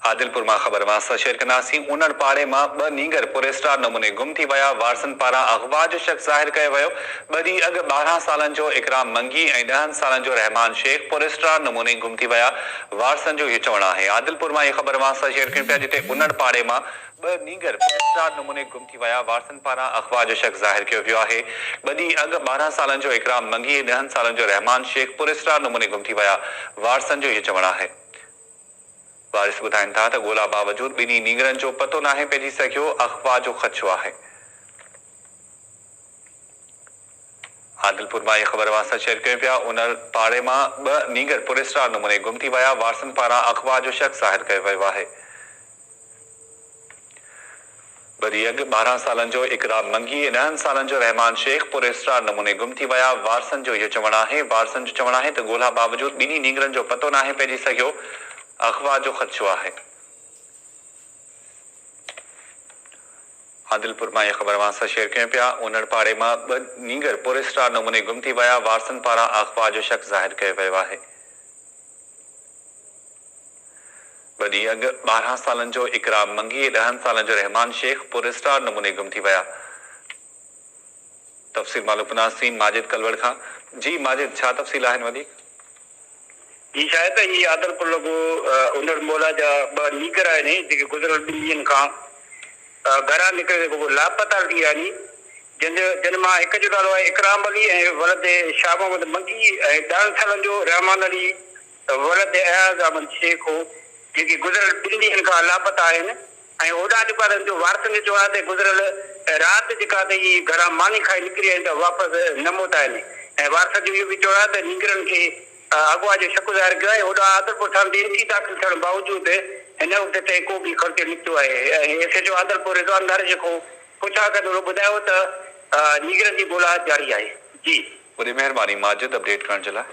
आदिलपुर में खबर में शेयर कंदासीं। उनड़ पाड़े में ब नीगर पुरेस्टार नमूने गुम थी विया। वारसन पारां अगवा जो शख्स ज़ाहिर कयो वियो। ॿ ॾींहं अॻु 12 सालनि जो इकराम मंगी ऐं 10 सालनि जो रहमान शेख पुरेस्टार नमूने गुम थी विया। वारसन जो इहो चवणु आहे। आदिलपुर में इहा ख़बर मां शेयर कयूं पिया, जिते उनड़ पाड़े में ब नीगर पुरेस्टार नमूने गुम थी विया। वारसन पारां अगवा जो शख्स ज़ाहिर कयो वियो आहे। ॿ ॾींहं अॻु 12 सालनि जो इकराम मंगी ऐं 10 सालनि जो रहमान शेख पुरेस्टार नमूने गुम थी विया। वारसन जो इहो चवणु आहे। वारिस ॿुधाइनि था त ॻोल्हा बावजूद ॿिन्ही नीगरनि जो पतो नाहे पइजी सघियो। अगवा जो ख़दशो आहे। आदिलपुर में इहा ख़बर वास्ते शेयर कयूं पिया। उनड़ पाड़े में ब नीगर पुरेस्टार नमूने गुम थी विया। वारसन पारां अगवा जो शख्स ज़ाहिर कयो वियो आहे। वरी अॻु 12 सालनि जो इकराम मंगी ऐं 10 सालनि जो रहमान शेख पुरेस्टार नमूने गुम थी विया। वारसन जो इहो चवणु आहे। वारसन जो चवणु आहे त ॻोल्हा बावजूद ॿिन्ही नीगरनि जो पतो नाहे पइजी सघियो। अगवा जो ख़दशो आहे। आदिलपुर में इहा ख़बर वास्ते शेयर कयूं पिया। उनड़ पाड़े में ब नीगर पुरेस्टार नमूने गुम थी विया। वारसन पारां अगवा जो शख्स ज़ाहिर कयो वियो आहे। ॿ ॾींहं अॻु 12 सालनि जो इकराम मंगी ऐं 10 सालनि जो रहमान शेख पुरेस्टार नमूने गुम थी विया। तफ़सील मालूम कंदासीं माजिद कलवड़ खां। जी माजिद, छा तफ़सील आहिनि वधीक? जी शायद ये आदिलपुर लोगो उनड़ मोला जा ब नीगर आहिनि जेके गुज़िरियल 2 ॾींहंनि खां घरां निकिरे लापता थी विया आहिनि। जिन मां हिकु जो नालो आहे इकराम अली ऐं वलद शाह मोहम्मद मंगी ऐं 10 सालनि जो रहमान अली वलद एयाज़ अहमद शेख हो, जेके गुज़िरियल 2 ॾींहंनि खां लापता आहिनि। ऐं होॾां जेको जो वारसनि जो चवणु आहे त गुज़िरियल राति जेका त इहे घरां मानी खाई निकिरी आहिनि त वापसि न मोटा आहिनि। ऐं वारसनि जो इहो बि चवणु आहे त नीगरनि खे अगवा जो शक ज़ाहिर कयो आहे। होॾां आदिलपुर थाणे एनसी दाख़िल थियण बावजूदि हिन वक़्त ते को बि ख़र्चो निकितो आहे। ऐं एस एच ओ आदिलपुर रिज़वानदार जेको पुछा कंदो ॿुधायो त नीगरनि जी ॻोल्हा जारी आहे। जी वॾी महिरबानी माजिद अपडेट करण जे लाइ।